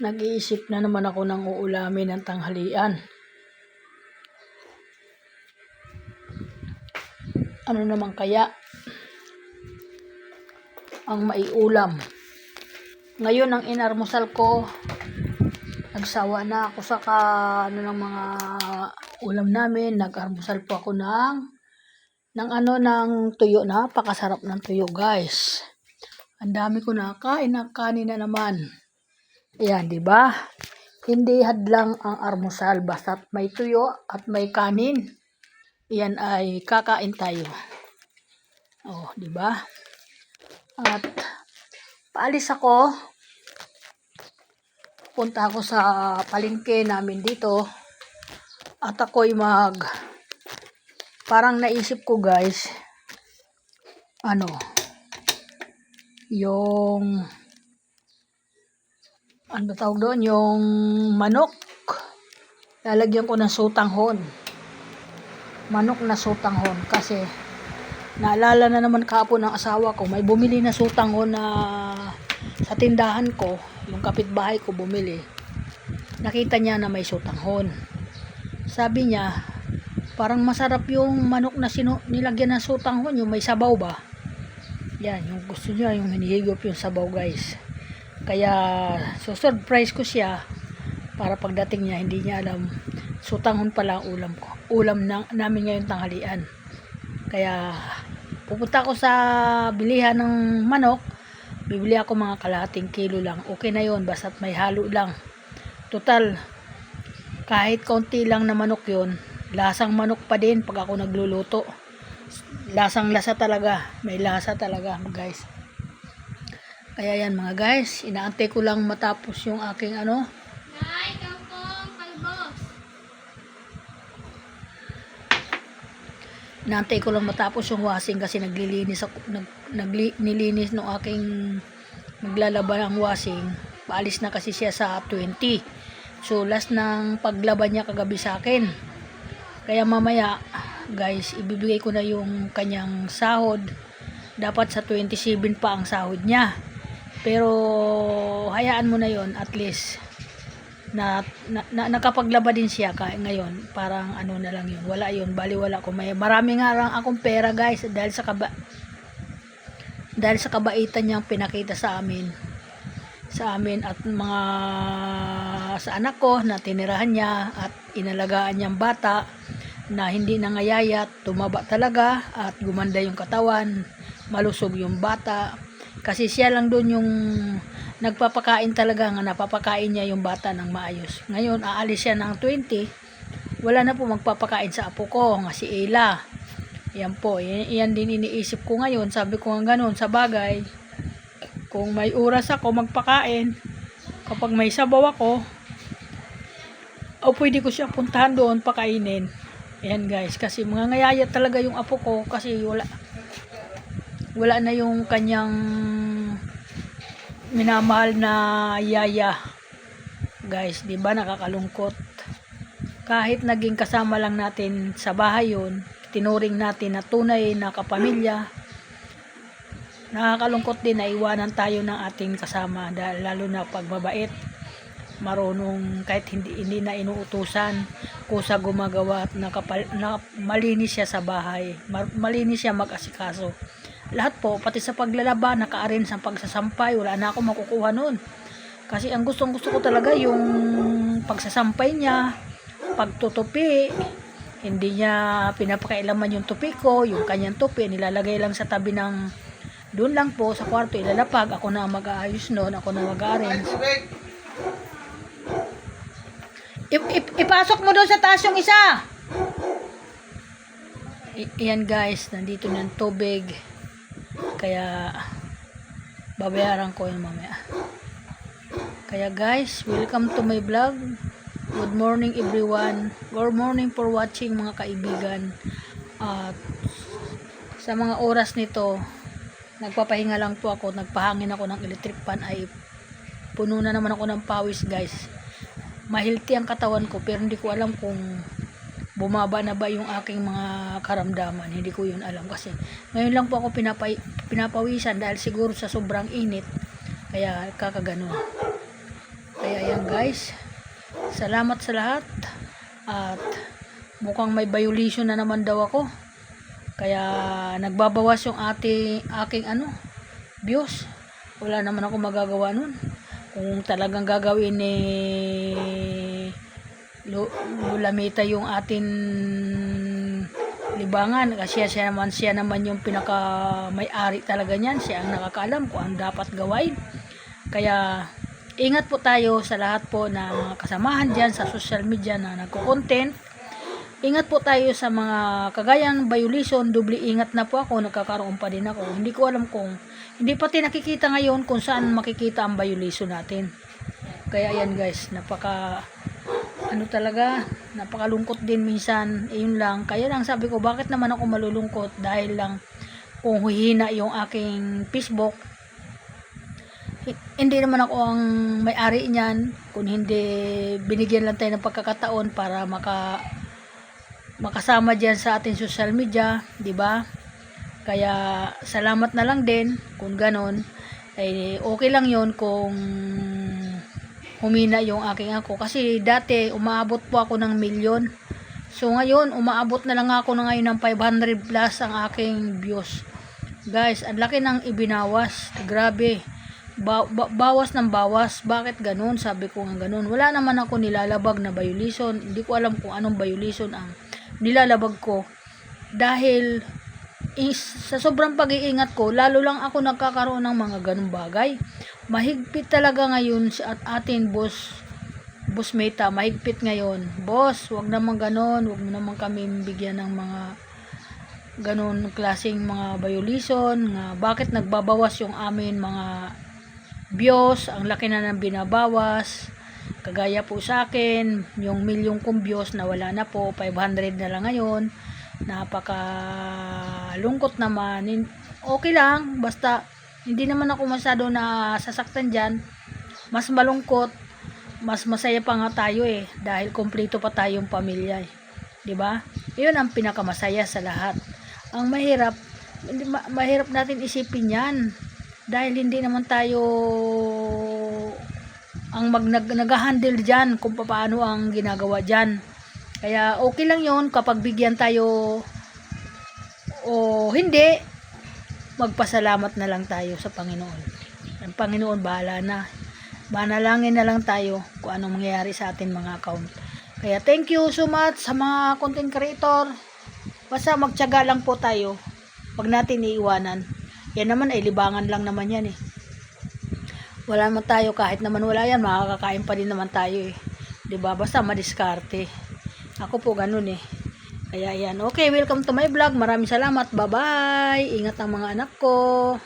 Nag-iisip na naman ako ng uulamin ng tanghalian. Ano naman kaya ang maiulam? Ngayon ang inarmusal ko, nagsawa na ako sa ng mga ulam namin. Nag-armusal po ako ng tuyo. Napakasarap ng tuyo, guys. Ang dami ko nakain ng kanin na naman. Ayan, di ba? Hindi hadlang ang armusal basta't may tuyo at may kanin. Yan ay kakain tayo. Oh, di ba? At paalis ako. Punta ako sa palengke namin dito. At ako'y parang naisip ko, guys, yung ano tawag doon, yung manok. Lalagyan ko ng sutanghon. Manok na sutanghon kasi naalala na naman kahapon ng asawa ko, may bumili na sutanghon na sa tindahan ko, yung kapitbahay ko bumili. Nakita niya na may sutanghon. Sabi niya, parang masarap yung manok na nilagyan ng sutanghon, yung may sabaw ba? Yan, yung gusto niya, yung hinihigop yung sabaw, guys. Kaya, surprise ko siya para pagdating niya, hindi niya alam, sutanghon pala ang ulam ko. Ulam namin ngayon tanghalian. Kaya, pupunta ako sa bilihan ng manok, bibili ako mga kalahating kilo lang. Okay na yon, basta't may halo lang. Total, kahit kaunti lang na manok yon, lasang manok pa din pag ako nagluluto. Lasang-lasa talaga. May lasa talaga, guys. Kaya yan, mga guys. Inaantay ko lang matapos yung aking Inaantay ko lang matapos yung washing kasi nilinis ng aking maglalaba ng washing. Paalis na kasi siya sa 20. So, last ng paglaba niya kagabi sa akin. Kaya mamaya, guys, ibibigay ko na yung kanyang sahod. Dapat sa 27 pa ang sahod niya. Pero hayaan mo na yon, at least na nakapaglaba din siya ngayon. Parang na lang yun. Wala yun, baliwala ko. Marami nga lang akong pera, guys, dahil sa kabaitan niyang pinakita sa amin at mga sa anak ko na tinirahan niya at inalagaan niyang bata na hindi nangayayat, tumaba talaga at gumanda yung katawan, malusog yung bata. Kasi siya lang doon yung nagpapakain talaga, nga napapakain niya yung bata ng maayos. Ngayon, aalis siya ng 20, wala na po magpapakain sa apo ko, nga si Ella. Yan po, yan din iniisip ko ngayon. Sabi ko nga ganun, sa bagay, kung may oras ako magpakain, kapag may sabaw ako, o pwede ko siya puntahan doon, pakainin. Ayan, guys, kasi mga ngayayat talaga yung apo ko kasi wala na yung kanyang minamahal na yaya. Guys, di ba nakakalungkot? Kahit naging kasama lang natin sa bahay yun, tinuring natin na tunay na kapamilya, nakakalungkot din na iwanan tayo ng ating kasama, lalo na pagbabait, marunong kahit hindi na inuutusan, kusa gumagawa at malinis siya sa bahay, malinis siya mag-asikaso. Lahat po, pati sa paglalaba, naka-arrange sa pagsasampay, wala na ako makukuha nun. Kasi ang gusto ko talaga yung pagsasampay niya, pagtutupi, hindi niya pinapakailaman yung tupi ko, yung kanyang tupi, nilalagay lang sa tabi ng, doon lang po sa kwarto, ilalapag, ako na mag-aayos nun, ako na mag-arrange. Ipasok mo doon sa taas yung isa. Iyan, guys, nandito na yung tubig. Kaya babayaran ko yun mamaya. Kaya, guys, welcome to my vlog. Good morning everyone. Good morning for watching, mga kaibigan. At sa mga oras nito, nagpapahinga lang po ako, nagpahangin ako ng electric fan, ay puno na naman ako ng pawis, guys. Mahilti ang katawan ko, pero hindi ko alam kung bumaba na ba yung aking mga karamdaman. Hindi ko yun alam kasi ngayon lang po ako pinapawisan dahil siguro sa sobrang init, kaya kakaganon. Kaya ayan guys, salamat sa lahat. At mukhang may violation na naman daw ako. Kaya nagbabawas yung aking views. Wala naman ako magagawa nun. Kung talagang gagawin ni Lulamita yung atin libangan, kasi siya naman yung pinaka may-ari talaga niyan. Siya ang nakakaalam kung ang dapat gawin. Kaya ingat po tayo sa lahat po na kasamahan dyan sa social media na nagko-content. Ingat po tayo sa mga kagayang violation. Doble ingat na po ako, nagkakaroon pa din ako. Hindi ko alam kung, hindi pati nakikita ngayon kung saan makikita ang violation natin. Kaya ayan guys, talaga, napakalungkot din minsan. Yun lang, kaya lang sabi ko, bakit naman ako malulungkot? Dahil lang kung hihina yung aking Facebook, hindi naman ako ang may-ari niyan. Kung hindi, binigyan lang tayo ng pagkakataon para makasama diyan sa ating social media, di ba? Kaya salamat na lang din kung ganon. Ay okay lang 'yon kung humina yung aking ako, kasi dati umaabot po ako ng 1,000,000. So ngayon umaabot na lang ako na ngayon ng 500 plus ang aking views. Guys, ang laki ng ibinawas. Grabe. Bawas ng bawas. Bakit ganun? Sabi ko nga ganun. Wala naman ako nilalabag na violation. Hindi ko alam kung anong violation ang nilalabag ko. Dahil sa sobrang pag-iingat ko, lalo lang ako nagkakaroon ng mga ganung bagay. Mahigpit talaga ngayon at atin boss Meta, mahigpit ngayon. Boss, wag naman ganun. Wag mo naman kami bigyan ng mga ganun klaseng mga violation. Bakit nagbabawas yung amin mga views, ang laki na ng binabawas. Kagaya po sa akin, yung 1,000,000 kong views na wala na po, 500 na lang ngayon. Napakalungkot naman. Okay lang, basta hindi naman ako masyado na sasaktan dyan. Mas malungkot, mas masaya pa nga tayo dahil kompleto pa tayong pamilya 'di ba? 'Yun ang pinakamasaya sa lahat. Ang mahirap natin isipin 'yan. Dahil hindi naman tayo ang nag-handle diyan kung paano ang ginagawa diyan. Kaya okay lang 'yon kapag bigyan tayo o hindi, magpasalamat na lang tayo sa Panginoon. Ang Panginoon bahala na. Manalangin na lang tayo kung anong mangyayari sa atin mga account. Kaya thank you so much sa mga content creator. Basta magtiyaga lang po tayo. Wag natin iiwanan. Yan naman ay libangan lang naman yan Wala naman tayo, kahit naman wala yan, makakakain pa din naman tayo 'Di ba? Basta madiskarte. Ako po ganun Kaya yan. Okay, welcome to my vlog. Maraming salamat. Bye-bye. Ingat ang mga anak ko.